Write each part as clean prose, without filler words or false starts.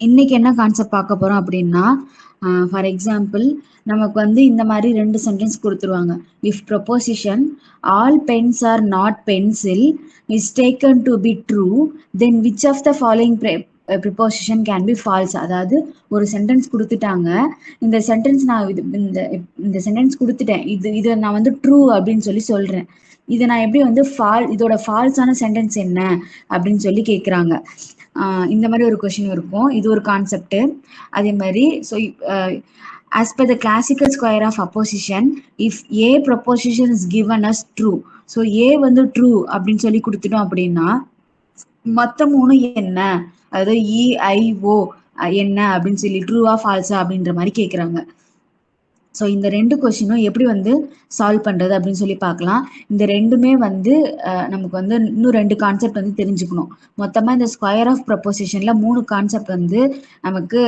இன்னைக்கு என்ன கான்செப்ட் பார்க்க போறோம் அப்படின்னா, ஃபார் எக்ஸாம்பிள் நமக்கு வந்து இந்த மாதிரி 2 சென்டென்ஸ் கொடுத்துருவாங்க. If proposition all pens are not pencil is taken to be true, then which of the following preposition can be false. அதாவது ஒரு சென்டென்ஸ் கொடுத்துட்டாங்க, இந்த சென்டென்ஸ் நான் இந்த சென்டென்ஸ் கொடுத்துட்டேன், இதை நான் வந்து ட்ரூ அப்படின்னு சொல்லி சொல்றேன். இதை நான் எப்படி வந்து இதோட ஃபால்ஸான சென்டென்ஸ் என்ன அப்படின்னு சொல்லி கேட்குறாங்க. இந்த மாதிரி ஒரு கொஷின் இருக்கும். இது ஒரு கான்செப்ட். அதே மாதிரி so as per the classical square of opposition, if a proposition is given as true, so a வந்து true அப்படின்னு சொல்லி கொடுத்துட்டோம் அப்படின்னா மொத்த 3 என்ன, அதாவது EIO என்ன அப்படின்னு சொல்லி ட்ரூவா ஃபால்ஸா அப்படின்ற மாதிரி கேட்குறாங்க. ஸோ இந்த 2 கொஸ்டினும் எப்படி வந்து சால்வ் பண்ணுறது அப்படின்னு சொல்லி பார்க்கலாம். இந்த ரெண்டுமே வந்து நமக்கு வந்து இன்னும் 2 கான்செப்ட் வந்து தெரிஞ்சுக்கணும். மொத்தமாக இந்த ஸ்கொயர் ஆஃப் ப்ரொபோசிஷனில் 3 கான்செப்ட் வந்து நமக்கு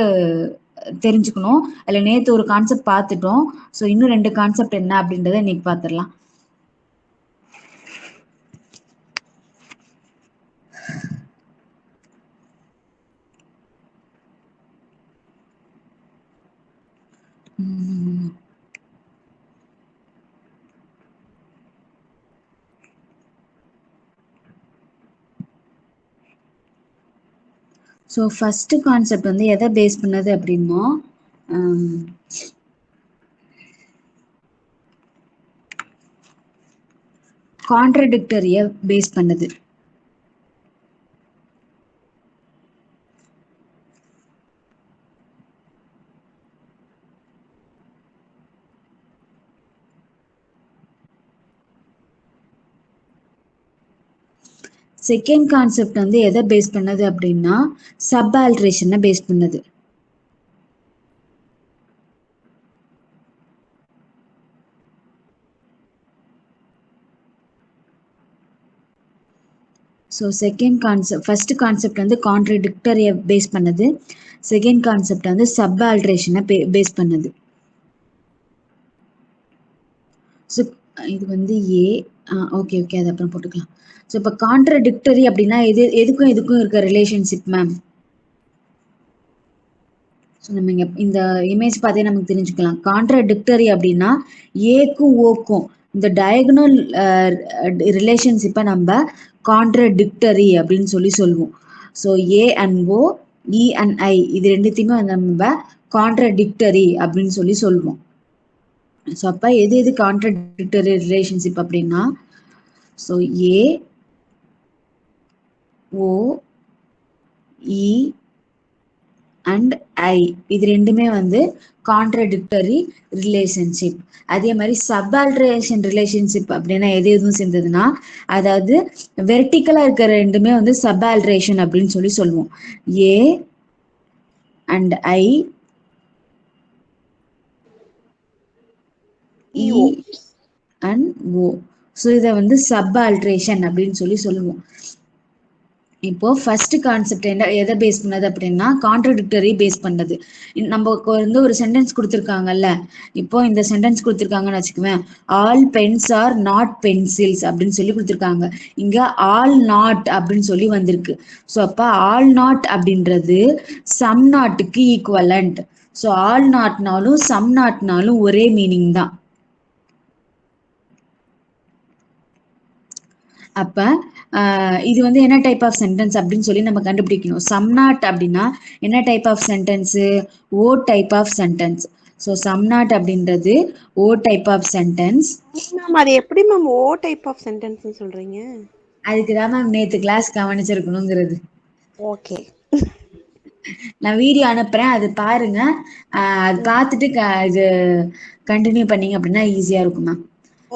தெரிஞ்சுக்கணும். அதில் நேற்று ஒரு கான்செப்ட் பார்த்துட்டோம். ஸோ இன்னும் 2 கான்செப்ட் என்ன அப்படின்றத இன்னைக்கு பார்த்துடலாம். ஸோ ஃபர்ஸ்ட் கான்செப்ட் வந்து எதை பேஸ் பண்ணது அப்படின்னா, கான்ட்ரடிக்டரிய பேஸ் பண்ணது. செகண்ட் கான்செப்ட் வந்து எதை பேஸ் பண்ணது அப்படின்னா சப்ஆல்ட்ரேஷனை பேஸ் பண்ணது. ஸோ ஃபர்ஸ்ட் கான்செப்ட் வந்து கான்ட்ரடிக்டரியை பேஸ் பண்ணது. செகண்ட் கான்செப்ட் வந்து சப்ஆல்ட்ரேஷனை பேஸ் பண்ணது. ஸோ இது வந்து ஓகே அது அப்புறம் போட்டுக்கலாம். ஸோ இப்போ கான்ட்ரடிக்டரி அப்படின்னா எதுக்கும் இருக்க ரிலேஷன்ஷிப் மேம். ஸோ நம்ம இங்கே இந்த இமேஜ் பார்த்தே நமக்கு தெரிஞ்சுக்கலாம். கான்ட்ரடிக்டரி அப்படின்னா ஏக்கும் ஓக்கும் இந்த டயகனல் ரிலேஷன்ஷிப்பை நம்ம கான்ட்ரடிக்டரி அப்படின்னு சொல்லி சொல்லுவோம். So A and O, E and I இது ரெண்டுத்தையுமே நம்ம கான்ட்ரடிக்டரி அப்படின்னு சொல்லி சொல்லுவோம். ஸோ அப்போ எது கான்ட்ரடிக்டரி ரிலேஷன்ஷிப் அப்படின்னா, so A O E and I இது ரெண்டுமே வந்து கான்ட்ரடிக்டரி ரிலேஷன்ஷிப். அதே மாதிரி சப்ஆல்ட்ரேஷன் ரிலேஷன்ஷிப் அப்படின்னா எதுவும் சேர்ந்ததுன்னா, அதாவது வெர்டிக்கலா இருக்கிற ரெண்டுமே வந்து சப்ஆல்ட்ரேஷன் அப்படின்னு சொல்லி சொல்லுவோம். A and I, E and O. So இதை வந்து சப்ஆல்ட்ரேஷன் அப்படின்னு சொல்லி சொல்லுவோம். இப்போ ஃபர்ஸ்ட் கான்செப்ட் எதை பேஸ் பண்ணது அப்படின்னா கான்ட்ரடிக்டரி பேஸ் பண்ணது. நம்ம வந்து ஒரு சென்டென்ஸ் கொடுத்துருக்காங்கல்ல, இப்போ இந்த சென்டென்ஸ் கொடுத்துருக்காங்கன்னு வச்சுக்குவேன், all pens are not pencils அப்படின்னு சொல்லி கொடுத்துருக்காங்க. இங்க ஆல் நாட் அப்படின்னு சொல்லி வந்திருக்கு. ஸோ அப்போ ஆல் நாட் அப்படின்றது சம் நாட்டுக்கு ஈக்குவலண்ட். ஸோ ஆல் நாட்னாலும் சம் நாட்னாலும் ஒரே மீனிங் தான். அப்ப இது வந்து என்ன டைப் ஆஃப் சென்டென்ஸ் அப்படின்னு சொல்லி நம்ம கண்டுபிடிக்கணும். சம் நாட் அப்படின்னா என்ன type of sentence? O type of sentence. So some not அப்படின்றது O type of sentence. Ma'am அது எப்படி மேம் ஓ டைப் ஆஃப் சென்டென்ஸ்னு சொல்றீங்க? அதுக்கு தான் மேம் நேற்று கிளாஸ் கவனிச்சிருக்கணுங்கிறது. ஓகே, நான் வீடியோ அனுப்புறேன், அது பாருங்க. அது பார்த்துட்டு இது கண்டினியூ பண்ணீங்க அப்படின்னா ஈஸியா இருக்கும் மேம்.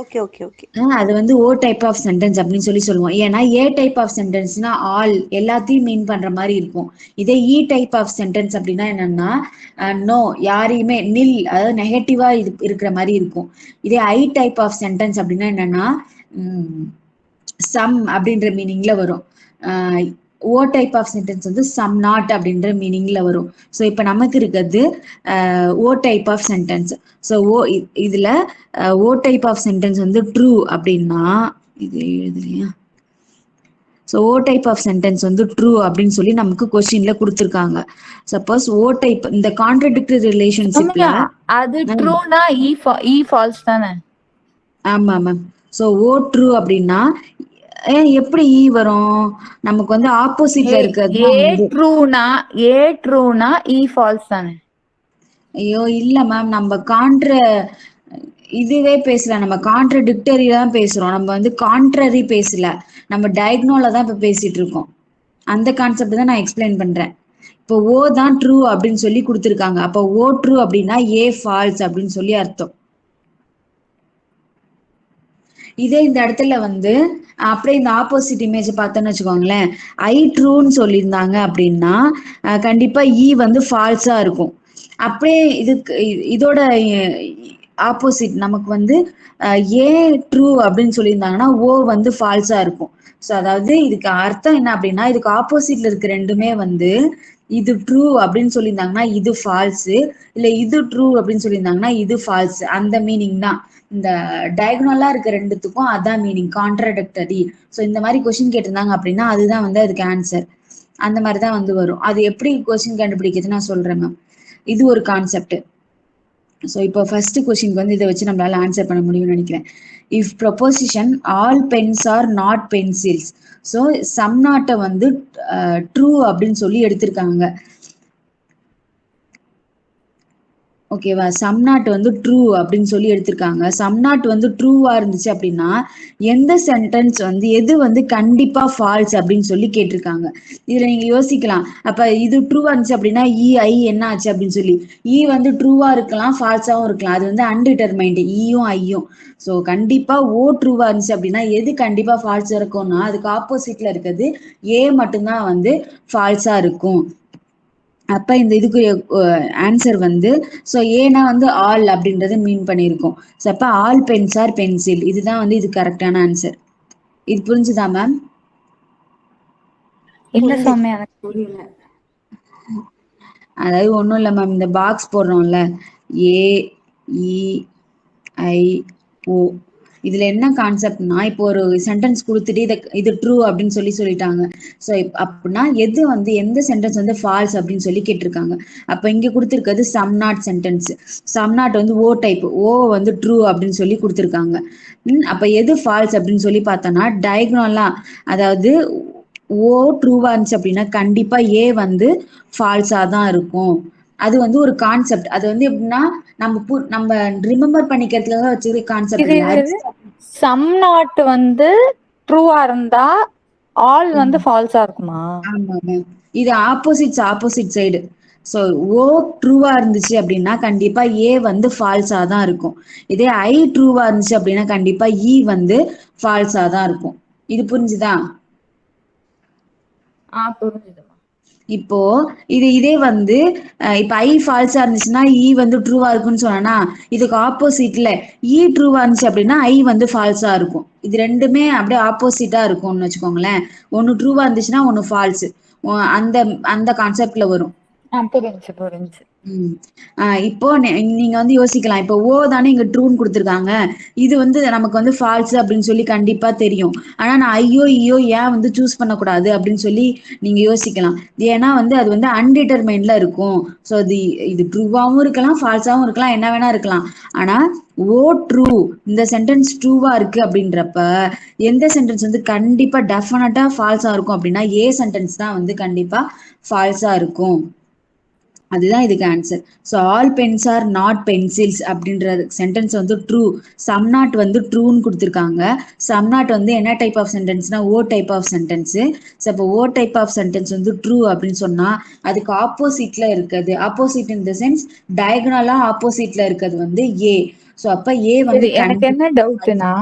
Okay okay okay. அது வந்து ஓ டைப் ஆஃப் சென்டென்ஸ் அப்படின்னு சொல்லி சொல்லுவோம். ஏன்னா ஏ டைப் ஆஃப் சென்டென்ஸ்னா ஆல் எல்லாத்தையும் மீன் பண்ற மாதிரி இருக்கும். இதே இ டைப் ஆஃப் சென்டென்ஸ் அப்படின்னா என்னன்னா நோ யாரையுமே, நில் அதாவது நெகட்டிவா இருக்கிற மாதிரி இருக்கும். இதே ஐ டைப் ஆஃப் சென்டென்ஸ் அப்படின்னா என்னன்னா சம் அப்படின்ற மீனிங்ல வரும். ஓ டைப் ஆஃப் சென்டென்ஸ் வந்து சம் நாட் அப்படின்ற மீனிங்ல வரும். ஸோ இப்போ நமக்கு இருக்கிறது O type of sentence. So இதுல ஓ டைப் ஆஃப் சென்டென்ஸ் வந்து ட்ரூ அப்படின்னா இது எழுதுலையா? So O type of sentence வந்து ட்ரூ அப்படின்னு சொல்லி நமக்கு கொஸ்டின்ல கொடுத்துருக்காங்க. சப்போஸ் ஓ டைப் இந்த கான்ட்ரடிக்டரி ரிலேஷன்ஷிப்ல அது ட்ரூனா இ ஃபால்ஸ் தானே? ஆமா மேம். ஸோ ஓ ட்ரூ அப்படின்னா எப்படி ஈ வரும்? நமக்கு வந்து ஆப்போசிட்ல இருக்கிறது தான் வந்து ஏ ட்ரூனா இ ஃபால்ஸ் தானே? ஐயோ இல்ல மேம், நம்ம இதுவே பேசல, நம்ம கான்ட்ரடிக்டரி தான் பேசுறோம். நம்ம வந்து கான்ட்ரரி பேசல, நம்ம டயக்னோல தான் இப்ப பேசிட்டு இருக்கோம். அந்த கான்செப்ட் தான் நான் எக்ஸ்பிளைன் பண்றேன். இப்போ ஓ தான் ட்ரூ அப்படின்னு சொல்லி கொடுத்துருக்காங்க. அப்போ ஓ ட்ரூ அப்படின்னா ஏ ஃபால்ஸ் அப்படின்னு சொல்லி அர்த்தம். இதே இந்த இடத்துல வந்து அப்படியே இந்த ஆப்போசிட் இமேஜ் பார்த்தோன்னு வச்சுக்கோங்களேன், ஐ ட்ரூன்னு சொல்லியிருந்தாங்க அப்படின்னா கண்டிப்பா இ வந்து ஃபால்ஸா இருக்கும். அப்படியே இதோட ஆப்போசிட் நமக்கு வந்து ஏ ட்ரூ அப்படின்னு சொல்லியிருந்தாங்கன்னா ஓ வந்து ஃபால்ஸா இருக்கும். ஸோ அதாவது இதுக்கு அர்த்தம் என்ன அப்படின்னா, இதுக்கு ஆப்போசிட்ல இருக்க ரெண்டுமே வந்து இது ட்ரூ அப்படின்னு சொல்லியிருந்தாங்கன்னா இது ஃபால்ஸு, இல்லை இது ட்ரூ அப்படின்னு சொல்லியிருந்தாங்கன்னா இது ஃபால்ஸ். அந்த மீனிங் தான் இந்த டயகனலா இருக்க ரெண்டுத்துக்கும், அதான் மீனிங் கான்ட்ரடிக்டரி. ஸோ இந்த மாதிரி கொஸ்டின் கேட்டிருந்தாங்க அப்படின்னா அதுதான் வந்து அதுக்கு ஆன்சர். அந்த மாதிரி தான் வந்து வரும். அது எப்படி கொஸ்டின் கண்டுபிடிக்கிறது நான் சொல்றேன் மேம். இது ஒரு கான்செப்ட். ஸோ இப்போ ஃபர்ஸ்ட் கொஸ்டினுக்கு வந்து இதை வச்சு நம்மளால ஆன்சர் பண்ண முடியும்னு நினைக்கிறேன். If proposition all pens are not pencils. So some நாட்டை வந்து ட்ரூ அப்படின்னு சொல்லி எடுத்திருக்காங்க. ஓகேவா? சம் நாட் வந்து ட்ரூ அப்படின்னு சொல்லி எடுத்திருக்காங்க. சம் நாட் வந்து ட்ரூவா இருந்துச்சு அப்படின்னா எந்த சென்டென்ஸ் வந்து எது வந்து கண்டிப்பா ஃபால்ஸ் அப்படின்னு சொல்லி கேட்டிருக்காங்க. இதுல நீங்க யோசிக்கலாம், அப்ப இது ட்ரூவா இருந்துச்சு அப்படின்னா ஐ என்ன ஆச்சு அப்படின்னு சொல்லி. வந்து ட்ரூவா இருக்கலாம், ஃபால்ஸாவும் இருக்கலாம். அது வந்து அன்டிட்டர்மைண்ட் ஈயும் ஐயும். ஸோ கண்டிப்பா ஓ ட்ரூவா இருந்துச்சு அப்படின்னா எது கண்டிப்பா ஃபால்ஸ் இருக்கும்னா அதுக்கு ஆப்போசிட்ல இருக்கிறது ஏ மட்டும்தான் வந்து ஃபால்ஸா இருக்கும். அப்ப இந்த இதுக்கு ஆன்சர் வந்து ஸோ ஏனா வந்து ஆல் அப்படின்றது மீன் பண்ணியிருக்கோம். ஸோ அப்ப ஆல் பென்ஸ் ஆர் பென்சில், இதுதான் வந்து இது கரெக்டான ஆன்சர். இது புரிஞ்சுதா மேம்? இல்ல சாமி, எனக்கு புரியல. அதாவது ஒன்றும் இல்லை மேம், இந்த பாக்ஸ் போடுறோம்ல ஏ இ ஐ ஓ, இதுல என்ன கான்செப்ட்னா இப்போ ஒரு சென்டென்ஸ் கொடுத்துட்டு இது ட்ரூ அப்படின்னு சொல்லிட்டாங்க. ஸோ அப்படின்னா எது வந்து எந்த சென்டென்ஸ் வந்து ஃபால்ஸ் அப்படின்னு சொல்லி கேட்டிருக்காங்க. அப்ப இங்க கொடுத்துருக்கிறது some not sentence. Some not வந்து ஓ டைப், ஓ வந்து ட்ரூ அப்படின்னு சொல்லி கொடுத்துருக்காங்க. அப்ப எது ஃபால்ஸ் அப்படின்னு சொல்லி பார்த்தோம்னா டயக்னலா, அதாவது ஓ ட்ரூவா இருந்துச்சு அப்படின்னா கண்டிப்பா ஏ வந்து ஃபால்ஸா தான் இருக்கும். அது வந்து ஒரு கான்செப்ட். அது வந்து எப்படின்னா நம்ம ரிமெம்பர் பண்ணிக்கிறதுக்காக வச்சிருக்க கான்செப்ட் இது இல்ல. சம் நாட் வந்து ட்ரூவா இருந்தா ஆல் வந்து ஃபால்ஸா இருக்குமா? ஆமா மேம், இது ஆப்போசிட் சைடு. ஸோ ஓ ட்ரூவா இருந்துச்சு அப்படின்னா கண்டிப்பா ஏ வந்து ஃபால்ஸா தான் இருக்கும். இதே ஐ ட்ரூவா இருந்துச்சு அப்படின்னா கண்டிப்பா இ வந்து ஃபால்ஸா தான் இருக்கும். இது புரிஞ்சுதா? புரிஞ்சுதுமா. இப்போ இதே வந்து இப்ப ஐ ஃபால்ஸா இருந்துச்சுன்னா இ வந்து ட்ரூவா இருக்கும்னு சொன்னா, இதுக்கு ஆப்போசிட்ல இ ட்ரூவா இருந்துச்சு அப்படின்னா ஐ வந்து ஃபால்ஸா இருக்கும். இது ரெண்டுமே அப்படியே ஆப்போசிட்டா இருக்கும்னு வச்சுக்கோங்களேன். ஒன்னு ட்ரூவா இருந்துச்சுன்னா ஒன்னு ஃபால்ஸ். அந்த அந்த கான்செப்ட்ல வரும். புரிஞ்சு. இப்போ நீங்க வந்து யோசிக்கலாம், இப்போ ஓ தானே இங்க ட்ரூன்னு கொடுத்துருக்காங்க, இது வந்து நமக்கு வந்து ஃபால்ஸ் அப்படின்னு சொல்லி கண்டிப்பா தெரியும். ஆனா நான் ஐயோ ஏன் வந்து சூஸ் பண்ணக்கூடாது அப்படின்னு சொல்லி நீங்க யோசிக்கலாம். ஏன்னா வந்து அது வந்து அன்டிட்டர்மைண்ட்ல இருக்கும். ஸோ இது ட்ரூவாகவும் இருக்கலாம், ஃபால்ஸாகவும் இருக்கலாம், என்ன வேணா இருக்கலாம். ஆனா ஓ ட்ரூ, இந்த சென்டென்ஸ் ட்ரூவா இருக்கு அப்படின்றப்ப எந்த சென்டென்ஸ் வந்து கண்டிப்பா டெஃபினட்டா ஃபால்ஸா இருக்கும் அப்படின்னா ஏ சென்டென்ஸ் தான் வந்து கண்டிப்பா ஃபால்ஸா இருக்கும். அதுதான் இதுக்கு answer. So all pens are not pencils அப்படின்ற சென்டென்ஸ் வந்து ட்ரூ. சம் நாட் வந்து ட்ரூன்னு கொடுத்துருக்காங்க. சம் நாட் வந்து என்ன டைப் ஆஃப் சென்டென்ஸ்னா O type of sentence. So இப்போ ஓ டைப் ஆஃப் சென்டென்ஸ் வந்து ட்ரூ அப்படின்னு சொன்னா அதுக்கு ஆப்போசிட்ல இருக்குது, ஆப்போசிட் இன் த சென்ஸ் டயகனலா ஆப்போசிட்ல இருக்கிறது வந்து ஏ. ஸோ அப்ப ஏ வந்து எனக்கு என்ன டவுட்னா,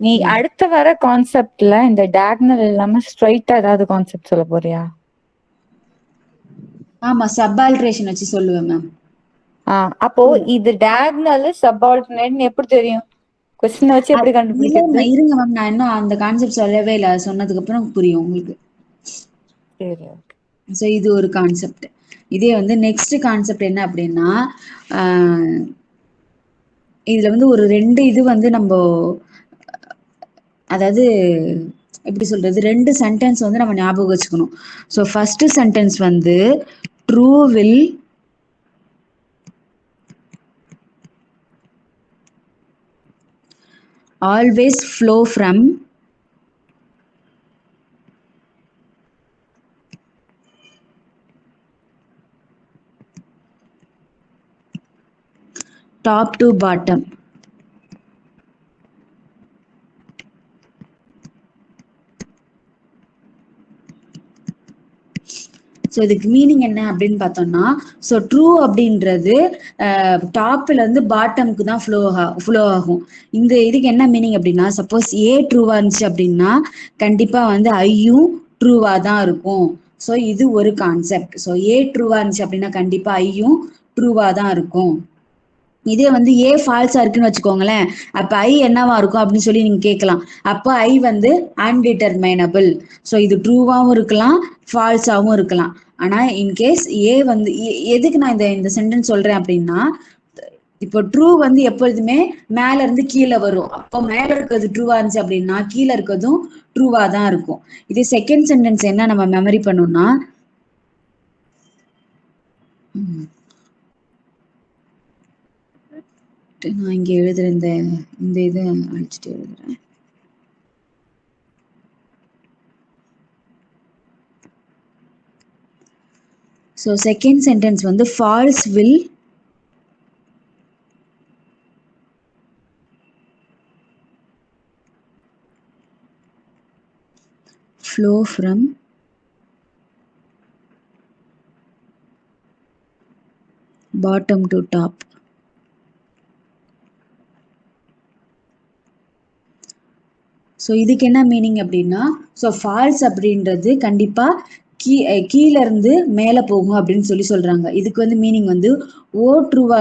நீ அடுத்த வர கான்செப்ட்ல இந்த டயகனல் இல்லாம ஸ்ட்ரைட்டா ஏதாவது கான்செப்ட் சொல்ல போறியா? ஆமா, சப்பால்ட்ரேஷன் வச்சு சொல்லுவேன் மேம். அப்போ இது டயகனல் சப்பால்டர்னேட் எப்படி தெரியும்? கொஸ்டின் வச்சு எப்படி கண்டுபிடிக்கிறது? இருங்க மேம், நான் இன்னும் அந்த கான்செப்ட் சொல்லவே இல்லை. சொன்னதுக்கு அப்புறம் புரியும் உங்களுக்கு. சரி. ஸோ இது ஒரு கான்செப்ட். இதே வந்து நெக்ஸ்ட் கான்செப்ட் என்ன அப்படின்னா, இதுல வந்து ஒரு ரெண்டு இது வந்து நம்ம, அதாவது எப்படி சொல்றது, 2 சென்டென்ஸ் வந்து நம்ம ஞாபகம் வச்சுக்கணும். ஸோ ஃபர்ஸ்ட் சென்டென்ஸ் வந்து true will always flow from top to bottom. So இதுக்கு மீனிங் என்ன அப்படின்னு பார்த்தோம்னா, ஸோ ட்ரூ அப்படின்றது டாப்ல இருந்து பாட்டமுக்கு தான் ஃப்ளோ ஆகும். இந்த இதுக்கு என்ன மீனிங் அப்படின்னா, சப்போஸ் ஏ ட்ரூவா இருந்துச்சு அப்படின்னா கண்டிப்பா வந்து ஐயும் ட்ரூவா தான் இருக்கும். ஸோ இது ஒரு கான்செப்ட். ஸோ ஏ ட்ரூவா இருந்துச்சு அப்படின்னா கண்டிப்பா ஐயும் ட்ரூவா தான் இருக்கும். இதே வந்து ஏ ஃபால்ஸா இருக்குன்னு வச்சுக்கோங்களேன், அப்ப ஐ என்னவா இருக்கும் அப்படின்னு சொல்லி நீங்க கேட்கலாம். அப்போ ஐ வந்து அன்டிட்டர்மைனபிள். ஸோ இது ட்ரூவாகவும் இருக்கலாம், ஃபால்ஸாகவும் இருக்கலாம். ஆனா இன்கேஸ் ஏ வந்து எதுக்கு நான் இந்த சென்டென்ஸ் சொல்றேன் அப்படின்னா, இப்போ ட்ரூ வந்து எப்பொழுதுமே மேல இருந்து கீழே வரும். அப்போ மேல இருக்கிறது ட்ரூவா இருந்துச்சு அப்படின்னா கீழே இருக்கிறதும் ட்ரூவா தான் இருக்கும். இதே செகண்ட் சென்டென்ஸ் என்ன நம்ம மெமரி பண்ணோம்னா, நான் இங்க எழுதுற இந்த இதை அழிச்சிட்டு எழுதுறேன். ஸோ செகண்ட் சென்டென்ஸ் வந்து false will flow from bottom to top. So இதுக்கு என்ன மீனிங் அப்படின்னா, ஸோ ஃபால்ஸ் அப்படின்றது கண்டிப்பா கீழே இருந்து மேலே போகும் அப்படின்னு சொல்றாங்க. இதுக்கு வந்து மீனிங் வந்து ஓ ட்ரூவா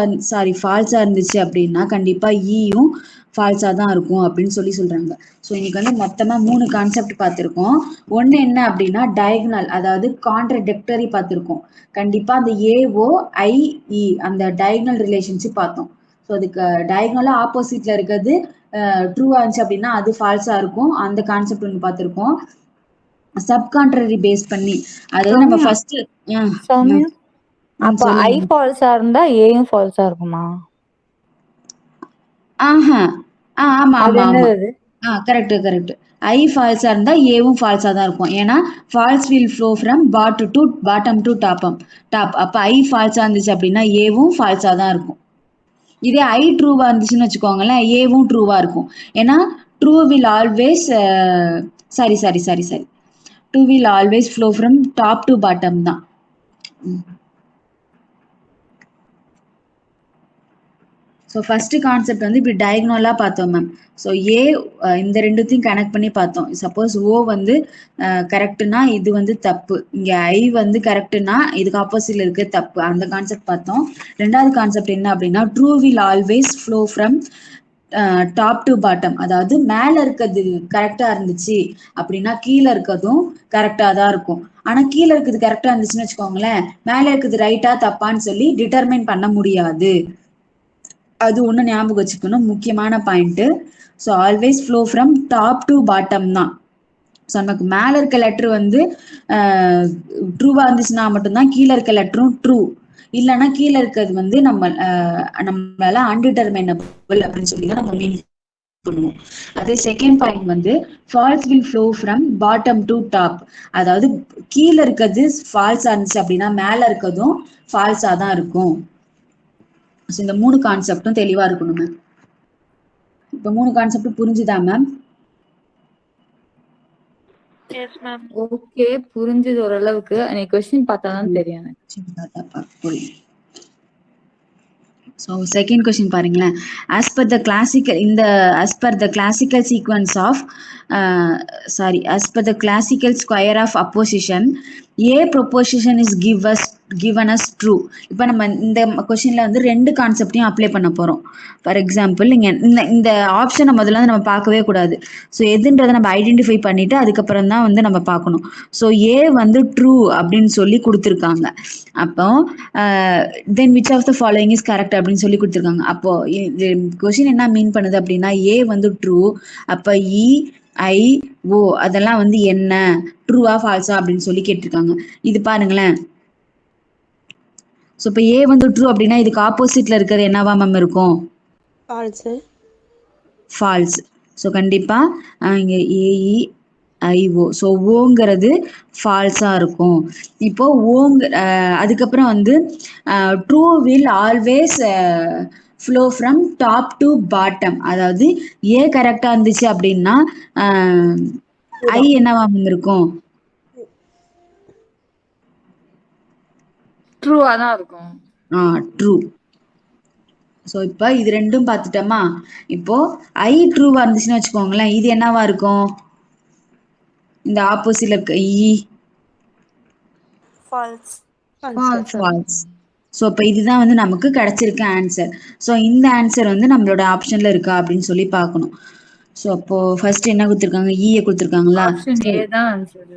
ஃபால்ஸா இருந்துச்சு அப்படின்னா கண்டிப்பா ஈயும் ஃபால்ஸா தான் இருக்கும் அப்படின்னு சொல்றாங்க. ஸோ இன்னைக்கு வந்து மொத்தமா 3 கான்செப்ட் பார்த்துருக்கோம். ஒன்று என்ன அப்படின்னா டயகனல், அதாவது கான்ட்ரடிக்டரி பார்த்துருக்கோம். கண்டிப்பா அந்த ஏஓ ஐஇ அந்த டயகனல் ரிலேஷன்ஷிப் பார்த்தோம். ஸோ அதுக்கு டயகனலா ஆப்போசிட்ல இருக்கிறது ட்ரூவா இருந்துச்சு அப்படின்னா அது ஃபால்ஸா இருக்கும். அந்த கான்செப்ட் ஒன்று பார்த்துருக்கோம். சப்கான்ட்ரரி பேஸ் பண்ணி, அதாவது நம்ம ஃபர்ஸ்ட் சௌமியா, அப்ப ஐ ஃபால்ஸா இருந்தா ஏயும் ஃபால்ஸா இருக்குமா? ஆமா ஆமா ஆமா கரெக்ட். ஐ ஃபால்ஸா இருந்தா ஏவும் ஃபால்ஸா தான் இருக்கும். ஏன்னா false will flow from bottom to top. அப்ப ஐ ஃபால்ஸா இருந்துச்சு அப்படின்னா ஏவும் ஃபால்ஸா தான் இருக்கும். இதே ஐ ட்ரூவா இருந்துச்சுன்னு வச்சுக்கோங்களேன், ஏவும் ட்ரூவா இருக்கும். ஏன்னா true will always sorry true will always flow from top to bottom தான். ஸோ ஃபர்ஸ்ட் கான்செப்ட் வந்து இப்படி டயக்னலாக பார்த்தோம் மேம். ஸோ ஏ இந்த ரெண்டுத்தையும் கனெக்ட் பண்ணி பார்த்தோம். சப்போஸ் ஓ வந்து கரெக்டுனா இது வந்து தப்பு, இங்கே ஐ வந்து கரெக்டுனா இதுக்கு ஆப்போசிட்ல இருக்க தப்பு, அந்த கான்செப்ட் பார்த்தோம். ரெண்டாவது கான்செப்ட் என்ன அப்படின்னா true will always flow from top to bottom, அதாவது மேலே இருக்கிறது கரெக்டாக இருந்துச்சு அப்படின்னா கீழே இருக்கிறதும் கரெக்டாக தான் இருக்கும். ஆனால் கீழே இருக்கிறது கரெக்டாக இருந்துச்சுன்னு வச்சுக்கோங்களேன், மேலே இருக்கிறது ரைட்டா தப்பான்னு சொல்லி டிட்டர்மைன் பண்ண முடியாது. அது ஒன்று ஞாபகம் வச்சுக்கணும், முக்கியமான point. So always flow from top to bottom தான். ஸோ நமக்கு மேலே இருக்க லெட்ரு வந்து ட்ரூவாக இருந்துச்சுன்னா மட்டும்தான் கீழே இருக்க லெட்டரும் ட்ரூ, இல்லைன்னா கீழே இருக்கிறது வந்து நம்மளால அன்டிட்டர்மைனபிள் அப்படின்னு சொல்லி தான் நம்ம மீன் பண்ணுவோம். அதே செகண்ட் பாயிண்ட் வந்து false will flow from bottom to top, அதாவது கீழே இருக்கிறது ஃபால்ஸா இருந்துச்சு அப்படின்னா மேலே இருக்கிறதும் ஃபால்ஸா தான் இருக்கும். இந்த 3 கான்செப்டும் தெளிவா இருக்கணும் மேம். இப்ப 3 கான்செப்ட் புரிஞ்சுதா மேம்? Yes ma'am. ஓகே, புரிஞ்சது ஓரளவுக்கு. நீ क्वेश्चन பார்த்தா தான் தெரியும் எனக்கு. So second question பாருங்களேன். as per the classical sequence of as per the classical square of opposition, a proposition is given as true. இப்போ நம்ம இந்த கொஸ்டின்ல வந்து 2 கான்செப்டையும் அப்ளை பண்ண போறோம். ஃபார் எக்ஸாம்பிள் நீங்க இந்த ஆப்ஷனை முதல்ல நம்ம பார்க்கவே கூடாது. ஸோ எதுன்றதை நம்ம ஐடென்டிஃபை பண்ணிட்டு அதுக்கப்புறம் தான் வந்து நம்ம பார்க்கணும். ஸோ ஏ வந்து ட்ரூ அப்படின்னு சொல்லி கொடுத்துருக்காங்க. அப்போ then which of the following is correct அப்படின்னு சொல்லி கொடுத்துருக்காங்க. அப்போ கொஸ்டின் என்ன மீன் பண்ணுது அப்படின்னா ஏ வந்து ட்ரூ, அப்போ இ ஐ ஓ அதெல்லாம் வந்து என்ன, ட்ரூவா ஃபால்ஸா அப்படின்னு சொல்லி கேட்டிருக்காங்க. இது பாருங்களேன். ஸோ இப்போ ஏ வந்து ட்ரூ அப்படின்னா இதுக்கு ஆப்போசிட்ல இருக்கிறது என்னவா மேம் இருக்கும்? ஃபால்ஸ். ஃபால்ஸ். ஸோ கண்டிப்பா இங்க ஏஇ ஐஓ. ஸோ ஓங்கிறது ஃபால்ஸாக இருக்கும். இப்போ அதுக்கப்புறம் வந்து true will always flow from top to bottom. அதாவது ஏ கரெக்டாக இருந்துச்சு அப்படின்னா ஐ என்னவா இருக்கும்? ட்ரூவா தான் இருக்கும். ட்ரூ. ஸோ இப்போ இது ரெண்டும் பார்த்துட்டோமா? இப்போ ஐ ட்ரூவா இருந்துச்சுன்னு வச்சுக்கோங்களேன், இது என்னவா இருக்கும்? இந்த ஆப்போசிட்ல இருக்க ஃபால்ஸ். ஃபால்ஸ். ஸோ இப்போ இதுதான் வந்து நமக்கு கிடைச்சிருக்க ஆன்சர். ஸோ இந்த ஆன்சர் வந்து நம்மளோட ஆப்ஷன்ல இருக்கா அப்படின்னு சொல்லி பார்க்கணும். ஸோ அப்போ ஃபர்ஸ்ட் என்ன கொடுத்துருக்காங்க? ஈயை கொடுத்துருக்காங்களா? ஆப்ஷன் ஏ தான் ஆன்சர்.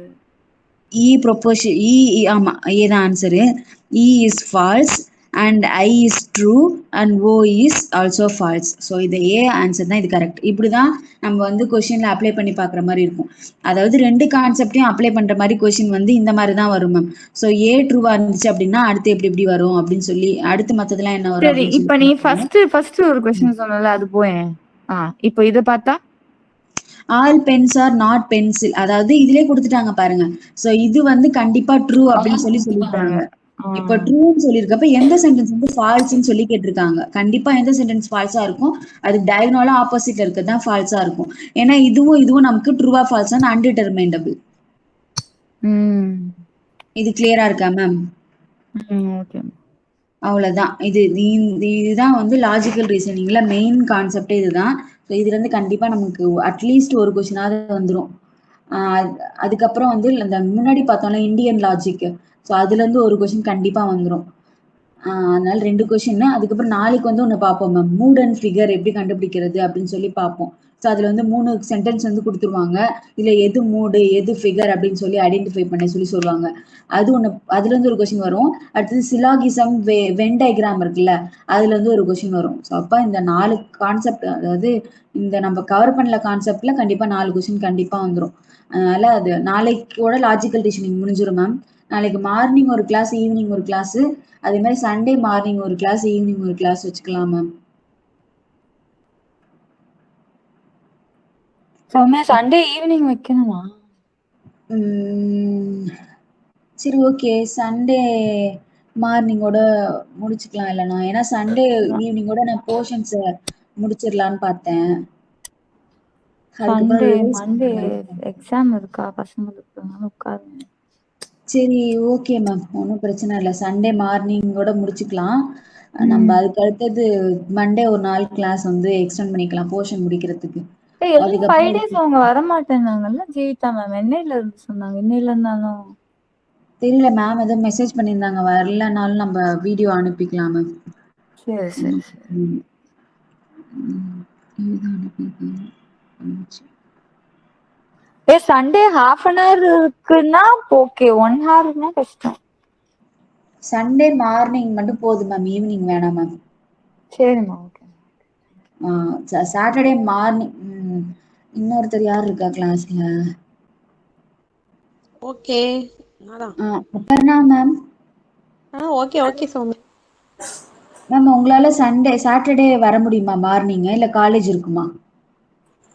ஆமா ஏ தான் answer. E is false and I is true and O is also false. So இது ஏ ஆன்சர் தான் இது கரெக்ட். இப்படி தான் நம்ம வந்து கொஷினில் அப்ளை பண்ணி பார்க்குற மாதிரி இருக்கும். அதாவது ரெண்டு கான்செப்டையும் அப்ளை பண்ணுற மாதிரி கொஷின் வந்து இந்த மாதிரி தான் வரும் மேம். ஸோ ஏ ட்ரூவாக இருந்துச்சு அப்படின்னா அடுத்து எப்படி வரும் அப்படின்னு சொல்லி, அடுத்து மற்றதெல்லாம் என்ன வரும் சரி, அப்படின்னு இப்ப சொல்லி நீ ஃபர்ஸ்ட் ஒரு கொஸ்டின் சொன்னல, அது போயேன். இப்போ இத பார்த்தா all pens are not pencil. அதாவது இதுலயே கொடுத்துட்டாங்க பாருங்க. சோ இது வந்து கண்டிப்பா ட்ரூ அப்படின்னு சொல்லி சொல்லிட்டாங்க. இப்ப ட்ரூன்னு சொல்லியிருக்கப்ப எந்த சென்டென்ஸ் வந்து ஃபால்ஸ்ன்னு சொல்லி கேட்டிருக்காங்க. கண்டிப்பா எந்த சென்டென்ஸ் ஃபால்ஸா இருக்கும்? அது டயகனலா ஆப்போசிட்ல இருக்கிறது தான் ஃபால்ஸா இருக்கும். ஏன்னா இதுவும் நமக்கு ட்ரூவா ஃபால்ஸான்னு அன்டிட்டர்மைண்டபிள். இது கிளியரா இருக்கா மேம்? ஓகே. அவ்வளவுதான். இதுதான் வந்து லாஜிக்கல் ரீசனிங்ல மெயின் கான்செப்டே இதுதான். ஸோ இதுல இருந்து கண்டிப்பா நமக்கு அட்லீஸ்ட் ஒரு கொஸ்டினாவது வந்துடும். அதுக்கப்புறம் வந்து இந்த முன்னாடி பார்த்தோம்ல இந்தியன் லாஜிக், ஸோ அதுல இருந்து ஒரு கொஸ்டின் கண்டிப்பா வந்துடும். அதனால 2 கொஸ்டின். அதுக்கப்புறம் நாளைக்கு வந்து ஒன்று பார்ப்போம் மேம், மூட் அண்ட் ஃபிகர் எப்படி கண்டுபிடிக்கிறது அப்படின்னு சொல்லி பார்ப்போம். ஸோ அதுல வந்து 3 சென்டென்ஸ் வந்து கொடுத்துருவாங்க. இதுல எது மூடு எது ஃபிகர் அப்படின்னு சொல்லி ஐடென்டிஃபை பண்ண சொல்லி சொல்லுவாங்க. அது ஒன்று, அதுல இருந்து ஒரு கொஸ்டின் வரும். அடுத்தது சிலாகிசம் வென் டயக்ராம் இருக்குல்ல, அதுல இருந்து ஒரு கொஸ்டின் வரும். ஸோ அப்ப இந்த 4 கான்செப்ட், அதாவது இந்த நம்ம கவர் பண்ணல கான்செப்ட்ல கண்டிப்பா 4 கொஸ்டின் கண்டிப்பா வந்துடும். அதனால அது நாளைக்கோட லாஜிக்கல் ரீசனிங் முடிஞ்சிடும் மேம். நாளைக்கு மார்னிங் ஒரு கிளாஸ், ஈவினிங் ஒரு கிளாஸ், அதே மாதிரி சண்டே மார்னிங் ஒரு கிளாஸ், ஈவினிங் ஒரு கிளாஸ் வச்சுக்கலாம் மேம். சண்டே ஈவினிங் வைக்கணுமா? சரி ஓகே, சண்டே மார்னிங்கோட முடிச்சுக்கலாம் இல்லைனா? ஏன்னா சண்டே ஈவினிங்கோட நான் போர்ஷன்ஸை முடிச்சிடலான்னு பார்த்தேன். சண்டே மண்டே எக்ஸாம் இருக்கா பசங்களுக்கு, உட்காருங்க. சரி ஓகே மேம், ஒன்றும் பிரச்சனை இல்லை. சண்டே மார்னிங்கோட முடிச்சுக்கலாம். நம்ம அதுக்கு அடுத்தது மண்டே ஒரு நாள் கிளாஸ் வந்து எக்ஸ்டெண்ட் பண்ணிக்கலாம் போர்ஷன் முடிக்கிறதுக்கு. எல்லாம் 5 days அவங்க வர மாட்டேன்னாங்கல்ல ஜீவிதா மேம். என்னையில இருந்து சொன்னாங்க? இன்னையில இருந்தாலும் தெரியல மேம், ஏதோ மெசேஜ் பண்ணியிருந்தாங்க. வரலனாலும் நம்ம வீடியோ அனுப்பிக்கலாம் மேம். சரி சரி சரி. சண்டே half an hour இருக்குன்னா ஓகே, 1 hourனா கஷ்டம். சண்டே மார்னிங் மட்டும் போதும் மேம், ஈவினிங் வேணாம் மேம். சரிம்மா ஓகே. சாட்டர்டே மார்னிங் இன்னொருத்தர் யார் இருக்கா கிளாஸ்ல? Okay Aparna ma'am. Okay okay Soumya ma'am உங்களால சாட்டர்டே வர முடியுமா மார்னிங், இல்ல காலேஜ் இருக்குமா?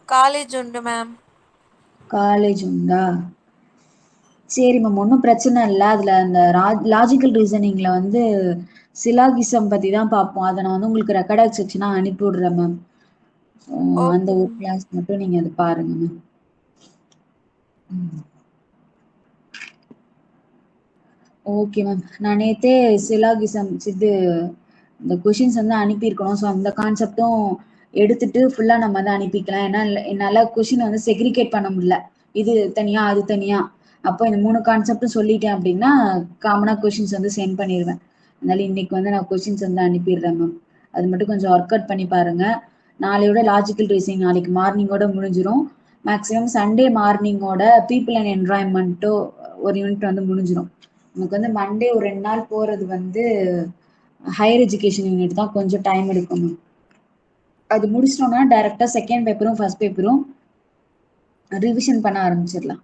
காலேஜ் உண்டு மேம். காலேஜ் உண்டா? சரி மேம், ஒன்றும் பிரச்சனை இல்லை. அதுல அந்த லாஜிக்கல் ரீசனிங்ல வந்து சிலாகிசம் பத்தி தான் பார்ப்போம். அதை நான் வந்து உங்களுக்கு ரெக்கார்ட் செக்ஷனா அனுப்பி விடுறேன் மேம். அந்த ஒரு கிளாஸ் மட்டும் நீங்க அதை பாருங்க மேம். ஓகே மேம், நான் நேற்றே சிலாகிசம் இந்த கொஷின்ஸ் வந்து அனுப்பியிருக்கணும். ஸோ அந்த கான்செப்டும் எடுத்துட்டு ஃபுல்லாக நம்ம வந்து அனுப்பிக்கலாம். ஏன்னா என்னால் கொஷின் வந்து செக்ரிகேட் பண்ண முடியல, இது தனியா அது தனியா. அப்போ இந்த 3 கான்செப்டும் சொல்லிட்டேன் அப்படின்னா காமனாக கொஷின்ஸ் வந்து சென்ட் பண்ணிடுவேன். அதனால இன்னைக்கு வந்து நான் கொஷின்ஸ் வந்து அனுப்பிடுறேன் மேம். அது மட்டும் கொஞ்சம் ஒர்க் அவுட் பண்ணி பாருங்க. நாளையோட லாஜிக்கல் ரீசனிங் நாளைக்கு மார்னிங்கோட முடிஞ்சிடும். மேக்ஸிமம் சண்டே மார்னிங்கோட பீப்புள் அண்ட் என்வாயன்மெண்ட்டோ ஒரு யூனிட் வந்து முடிஞ்சிடும். நமக்கு வந்து மண்டே ஒரு 2 நாள் போறது வந்து ஹையர் எஜுகேஷன் யூனிட் தான் கொஞ்சம் டைம் எடுக்கும். அது முடிச்சிட்டோம்னா டைரக்டா செகண்ட் பேப்பரும் ஃபர்ஸ்ட் பேப்பரும் ரிவிஷன் பண்ண ஆரம்பிச்சிடலாம்.